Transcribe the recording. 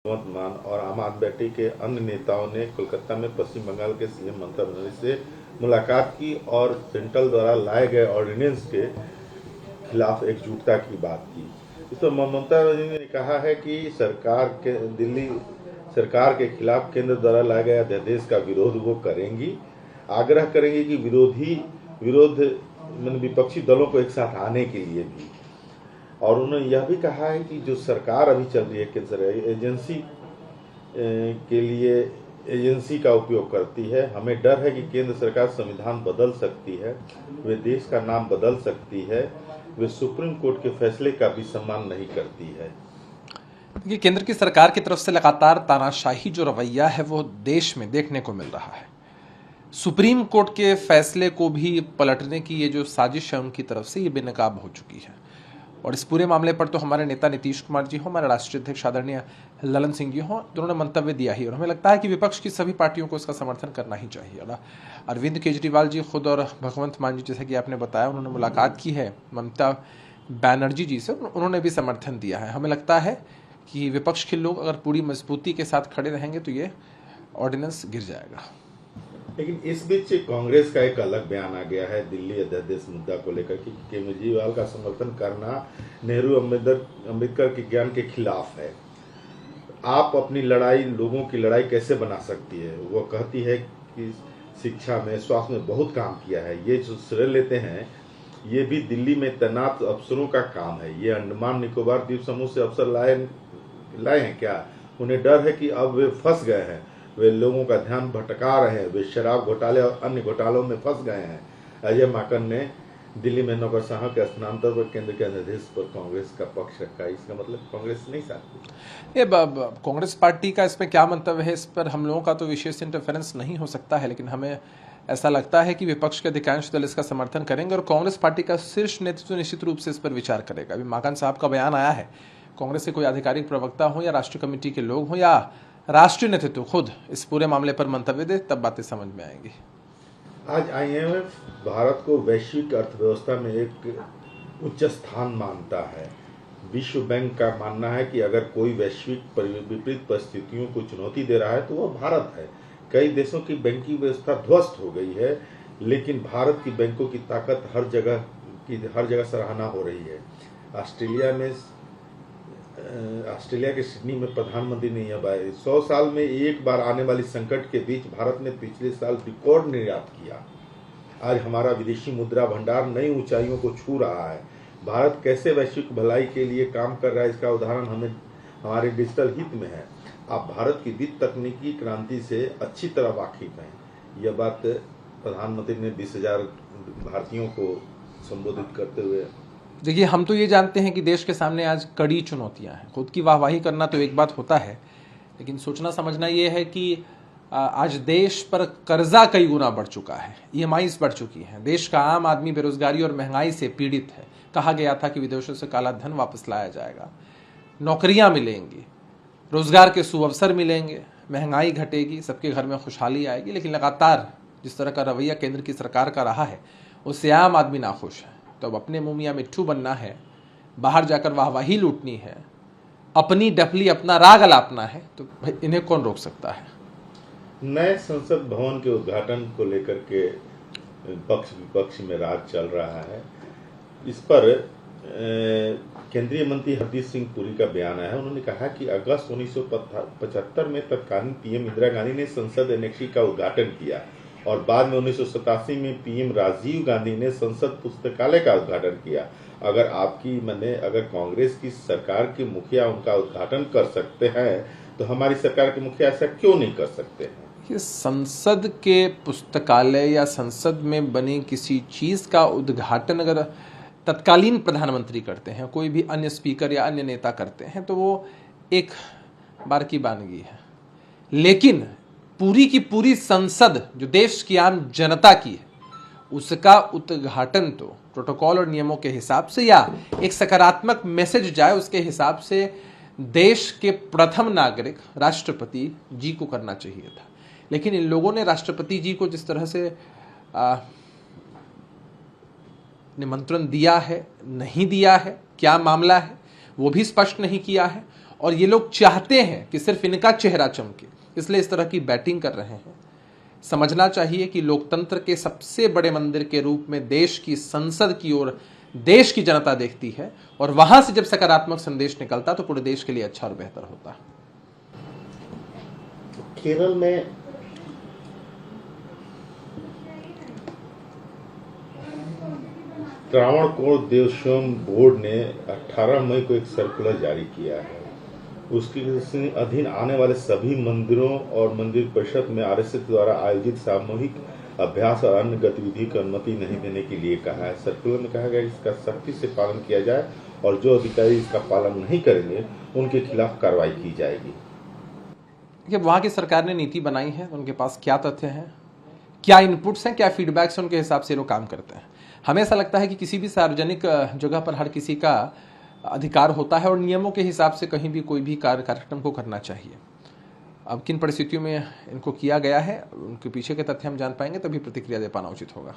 भगवंत मान और आम आदमी पार्टी के अन्य नेताओं ने कोलकाता में पश्चिम बंगाल के सीएम ममता बनर्जी से मुलाकात की और सेंट्रल द्वारा लाए गए ऑर्डिनेंस के खिलाफ एकजुटता की बात की। इस पर ममता बनर्जी ने कहा है कि दिल्ली सरकार के खिलाफ केंद्र द्वारा लाए गए अध्यादेश का विरोध वो करेंगी, आग्रह करेंगी कि विपक्षी दलों को एक साथ आने के लिए भी। और उन्होंने यह भी कहा है कि जो सरकार अभी चल रही है केंद्र सरकार एजेंसी का उपयोग करती है। हमें डर है कि केंद्र सरकार संविधान बदल सकती है, वे देश का नाम बदल सकती है, वे सुप्रीम कोर्ट के फैसले का भी सम्मान नहीं करती है। देखिए, केंद्र की सरकार की तरफ से लगातार तानाशाही जो रवैया है वो देश में देखने को मिल रहा है। सुप्रीम कोर्ट के फैसले को भी पलटने की ये जो साजिश है उनकी तरफ से ये बेनकाब हो चुकी है। और इस पूरे मामले पर तो हमारे नेता नीतीश कुमार जी हो, हमारे राष्ट्रीय अध्यक्ष आदरणीय ललन सिंह जी हो, दोनों ने मंतव्य दिया ही। और हमें लगता है कि विपक्ष की सभी पार्टियों को इसका समर्थन करना ही चाहिए। और अरविंद केजरीवाल जी खुद और भगवंत मान जी, जैसे कि आपने बताया, उन्होंने मुलाकात की है ममता बनर्जी जी से, उन्होंने भी समर्थन दिया है। हमें लगता है कि विपक्ष के लोग अगर पूरी मजबूती के साथ खड़े रहेंगे तो ये ऑर्डिनेंस गिर जाएगा। लेकिन इस बीच कांग्रेस का एक अलग बयान आ गया है दिल्ली अध्यादेश मुद्दा को लेकर कि केजरीवाल का समर्थन करना नेहरू अम्बेडकर के ज्ञान के खिलाफ है। आप अपनी लड़ाई लोगों की लड़ाई कैसे बना सकती है? वो कहती है कि शिक्षा में, स्वास्थ्य में बहुत काम किया है। ये जो श्रेय लेते हैं ये भी दिल्ली में तैनात अफसरों का काम है। ये अंडमान निकोबार द्वीप समूह से अफसर लाए हैं क्या? उन्हें डर है कि अब वे फंस गए हैं, वे लोगों का ध्यान भटका रहे हैं, वे शराब घोटाले और अन्य घोटालों में फंस गए हैं। अजय माकन ने दिल्ली में नौकरशाहों के स्थानांतरण पर केंद्र के निर्देश पर कांग्रेस का पक्ष रखा। इसका मतलब कांग्रेस नहीं साथ। ये कांग्रेस पार्टी का इसमें क्या मंतव्य है, इस पर हम लोगों का तो विशेष इंटरफेरेंस नहीं हो सकता है। लेकिन हमें ऐसा लगता है कि विपक्ष के अधिकांश दल इसका समर्थन करेंगे और कांग्रेस पार्टी का शीर्ष नेतृत्व निश्चित रूप से इस पर विचार करेगा। अभी माकन साहब का बयान आया है, कांग्रेस के कोई आधिकारिक प्रवक्ता हो या राष्ट्रीय कमेटी के लोग हों या राष्ट्रीय नेतृत्व खुद इस पूरे मामले पर मंतव्य दे, तब बातें समझ में आएंगी। आज IMF भारत को वैश्विक अर्थव्यवस्था में एक उच्च स्थान मानता है। विश्व बैंक का मानना है कि अगर कोई वैश्विक विपरीत परिस्थितियों को चुनौती दे रहा है तो वह भारत है। कई देशों की बैंकिंग व्यवस्था ध्वस्त हो गई है, लेकिन भारत की बैंकों की ताकत हर जगह सराहना हो रही है। ऑस्ट्रेलिया के सिडनी में प्रधानमंत्री ने यह बात 100 साल में एक बार आने वाली संकट के बीच भारत ने पिछले साल रिकॉर्ड निर्यात किया। आज हमारा विदेशी मुद्रा भंडार नई ऊंचाइयों को छू रहा है। भारत कैसे वैश्विक भलाई के लिए काम कर रहा है, इसका उदाहरण हमारे डिजिटल हित में है। आप भारत की वित्त तकनीकी क्रांति से अच्छी तरह वाकिफ हैं। यह बात प्रधानमंत्री ने 20,000 भारतीयों को संबोधित करते हुए। देखिए, हम तो ये जानते हैं कि देश के सामने आज कड़ी चुनौतियां हैं। खुद की वाहवाही करना तो एक बात होता है, लेकिन सोचना समझना ये है कि आज देश पर कर्जा कई गुना बढ़ चुका है, EMIs बढ़ चुकी हैं। देश का आम आदमी बेरोजगारी और महंगाई से पीड़ित है। कहा गया था कि विदेशों से काला धन वापस लाया जाएगा, नौकरियां मिलेंगी, रोजगार के सुअवसर मिलेंगे, महंगाई घटेगी, सबके घर में खुशहाली आएगी। लेकिन लगातार जिस तरह का रवैया केंद्र की सरकार का रहा है उससे आम आदमी नाखुश है। तो अब अपने मुंह मियां मिट्ठू बनना है, बाहर जाकर वाहवाही लूटनी है, अपनी डफली अपना राग अलापना है, तो इन्हें कौन रोक सकता है? नए संसद भवन के उद्घाटन को लेकर के पक्ष विपक्ष में राज चल रहा है। इस पर केंद्रीय मंत्री हरदीप सिंह पुरी का बयान आया है। उन्होंने कहा कि अगस्त 1975 में तत्कालीन PM इंदिरा गांधी ने संसद एनेक्सी का उद्घाटन किया और बाद में 1987 में PM राजीव गांधी ने संसद पुस्तकालय का उद्घाटन किया। अगर कांग्रेस की सरकार के मुखिया उनका उद्घाटन कर सकते हैं तो हमारी सरकार के मुखिया ऐसा क्यों नहीं कर सकते हैं? कि संसद के पुस्तकालय या संसद में बनी किसी चीज़ का उद्घाटन अगर तत्कालीन प्रधानमंत्री करते हैं, कोई भी अन्य स्पीकर या अन्य नेता करते हैं, तो वो एक बार की बानगी है। लेकिन पूरी की पूरी संसद जो देश की आम जनता की है, उसका उद्घाटन तो प्रोटोकॉल और नियमों के हिसाब से या एक सकारात्मक मैसेज जाए उसके हिसाब से देश के प्रथम नागरिक राष्ट्रपति जी को करना चाहिए था। लेकिन इन लोगों ने राष्ट्रपति जी को जिस तरह से निमंत्रण दिया है, नहीं दिया है, क्या मामला है, वो भी स्पष्ट नहीं किया है। और ये लोग चाहते हैं कि सिर्फ इनका चेहरा चमके, इसलिए इस तरह की बैटिंग कर रहे हैं। समझना चाहिए कि लोकतंत्र के सबसे बड़े मंदिर के रूप में देश की संसद की ओर देश की जनता देखती है, और वहां से जब सकारात्मक संदेश निकलता तो पूरे देश के लिए अच्छा और बेहतर होता। केरल में त्रावणकोर देवस्थान बोर्ड ने 18 मई को एक सर्कुलर जारी किया है। उसके अधीन आने वाले सभी मंदिरों और मंदिर परिषद में आरएसएस द्वारा आयोजित सामूहिक अभ्यास और अन्य गतिविधि की अनुमति नहीं देने के लिए कहा है। सर्कुलर में कहा गया है इसका सख्ती से पालन किया जाए और जो अधिकारी इसका पालन नहीं करेंगे उनके खिलाफ कार्रवाई की जाएगी। कि वहाँ की सरकार ने नीति बनाई है, उनके पास क्या तथ्य हैं, क्या इनपुट्स हैं, क्या फीडबैक्स हैं, उनके हिसाब से लोग काम करते हैं। हमें ऐसा लगता है कि किसी भी सार्वजनिक जगह पर हर किसी का अधिकार होता है और नियमों के हिसाब से कहीं भी कोई भी कार्यक्रम को करना चाहिए। अब किन परिस्थितियों में इनको किया गया है, उनके पीछे के तथ्य हम जान पाएंगे, तभी प्रतिक्रिया दे पाना उचित होगा।